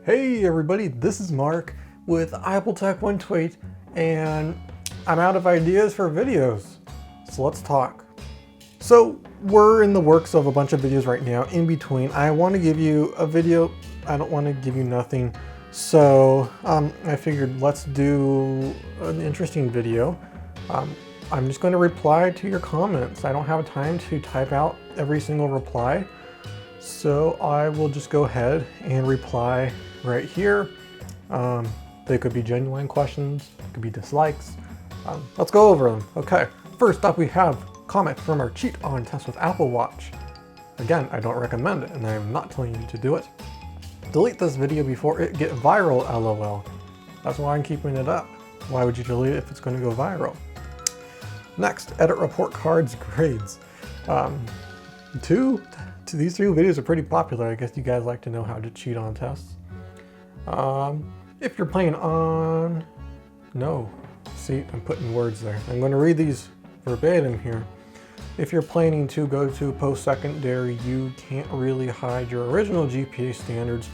Hey everybody, this is Mark with Apple Tech 128 and I'm out of ideas for videos, so let's talk. So we're in the works of a bunch of videos right now. In between, I want to give you a video. I don't want to give you nothing. So I figured let's do an interesting video. I'm just going to reply to your comments. I don't have time to type out every single reply. So I will just go ahead and reply right here. They could be genuine questions, could be dislikes. Let's go over them. Okay, first up we have comment from our cheat on test with Apple Watch. Again, I don't recommend it and I am not telling you to do it. Delete this video before it get viral, lol. That's why I'm keeping it up. Why would you delete it if it's going to go viral? Next, edit report cards grades. These two videos are pretty popular. I guess you guys like to know how to cheat on tests. If you're playing on... No. See, I'm putting words there. I'm going to read these verbatim here. If you're planning to go to post-secondary, you can't really hide your original GPA standards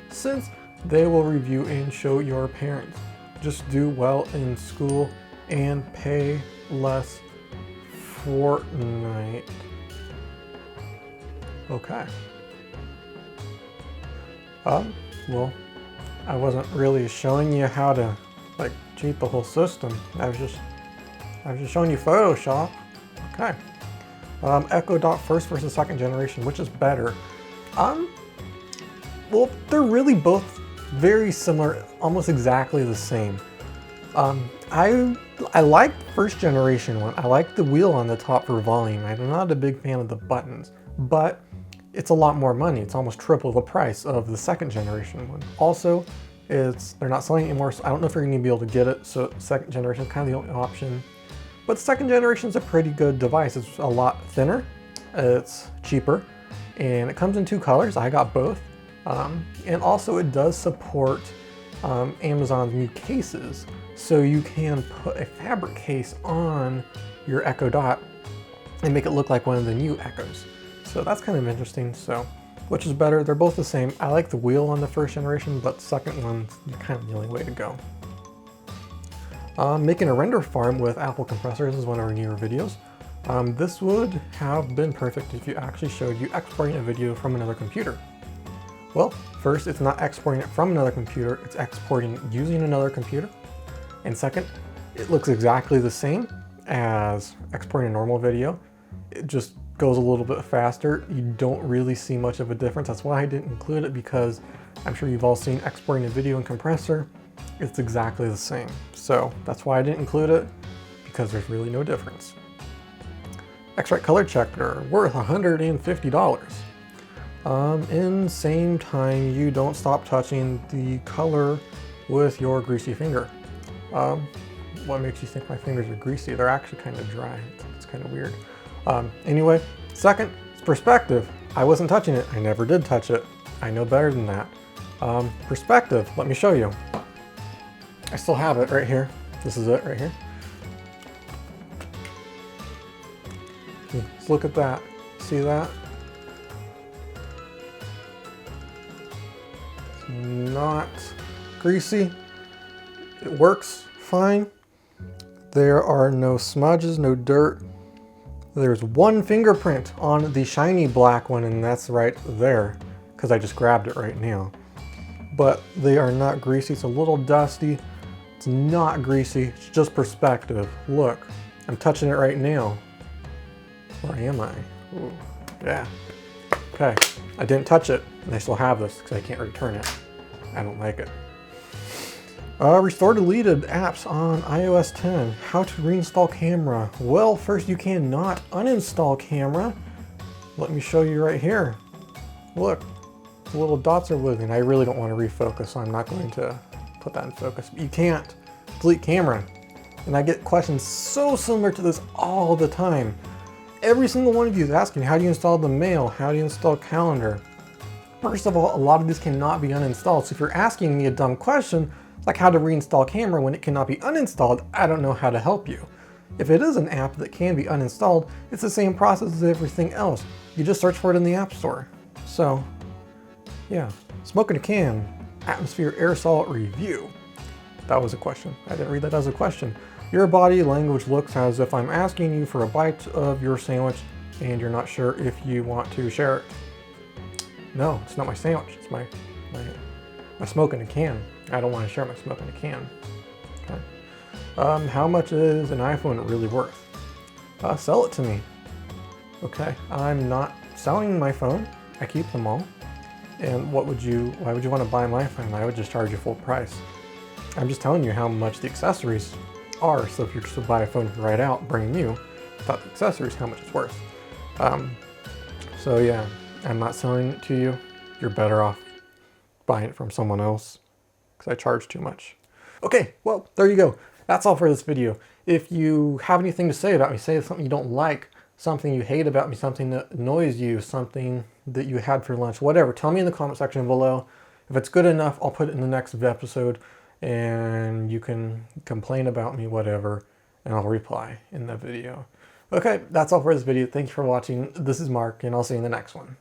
since they will review and show your parents. Just do well in school and pay less Fortnite. Okay. Well, I wasn't really showing you how to like cheat the whole system. I was just showing you Photoshop. Okay. Echo Dot first versus second generation, which is better? Well, they're really both very similar, almost exactly the same. I like first generation one. I like the wheel on the top for volume. I'm not a big fan of the buttons, but it's a lot more money. It's almost triple the price of the second generation one. Also, they're not selling it anymore, so I don't know if you're gonna be able to get it. So second generation is kind of the only option. But second generation is a pretty good device. It's a lot thinner, it's cheaper, and it comes in two colors. I got both. And also it does support Amazon's new cases. So you can put a fabric case on your Echo Dot and make it look like one of the new Echoes. So that's kind of interesting. So which is better? They're both the same. I like the wheel on the first generation, but the second one's kind of the only way to go. Making a render farm with Apple compressors is one of our newer videos. This would have been perfect if you actually showed you exporting a video from another computer. Well, first, it's not exporting it from another computer, it's exporting using another computer. And second, it looks exactly the same as exporting a normal video. It just goes a little bit faster. You don't really see much of a difference. That's why I didn't include it, because I'm sure you've all seen exporting a video in compressor. It's exactly the same. So that's why I didn't include it, because there's really no difference. X-Rite color checker, worth $150. In same time, you don't stop touching the color with your greasy finger. What makes you think my fingers are greasy? They're actually kind of dry. It's kind of weird. Anyway, second, it's perspective. I wasn't touching it. I never did touch it. I know better than that. Perspective, let me show you. I still have it right here. This is it right here. Let's look at that. See that? It's not greasy. It works fine. There are no smudges, no dirt. There's one fingerprint on the shiny black one, and that's right there, because I just grabbed it right now. But they are not greasy. It's a little dusty. It's not greasy. It's just perspective. Look, I'm touching it right now. Where am I? Ooh, yeah. Okay, I didn't touch it, and I still have this because I can't return it. I don't like it. Restore deleted apps on iOS 10. How to reinstall camera. Well, first you cannot uninstall camera. Let me show you right here. Look, the little dots are moving. I really don't want to refocus, so I'm not going to put that in focus. But you can't delete camera. And I get questions so similar to this all the time. Every single one of you is asking, how do you install the mail? How do you install calendar? First of all, a lot of these cannot be uninstalled. So if you're asking me a dumb question, like how to reinstall camera when it cannot be uninstalled, I don't know how to help you. If it is an app that can be uninstalled, it's the same process as everything else. You just search for it in the App Store. So, yeah, smoking a can. atmosphere aerosol review. That was a question. I didn't read that as a question. Your body language looks as if I'm asking you for a bite of your sandwich and you're not sure if you want to share it. No, it's not my sandwich. It's my smoke in a can. I don't want to share my smoke in a can. Okay. How much is an iPhone really worth? Sell it to me. Okay, I'm not selling my phone. I keep them all. And why would you want to buy my phone? I would just charge you full price. I'm just telling you how much the accessories are. So if you're just to buy a phone right out, brand new, without the accessories, how much it's worth. So yeah, I'm not selling it to you. You're better off buying it from someone else because I charge too much. Okay, well, there you go. That's all for this video. If you have anything to say about me, say something you don't like, something you hate about me, something that annoys you, something that you had for lunch, whatever, tell me in the comment section below. If it's good enough, I'll put it in the next episode and you can complain about me, whatever, and I'll reply in the video. Okay, that's all for this video. Thank you for watching. This is Mark, and I'll see you in the next one.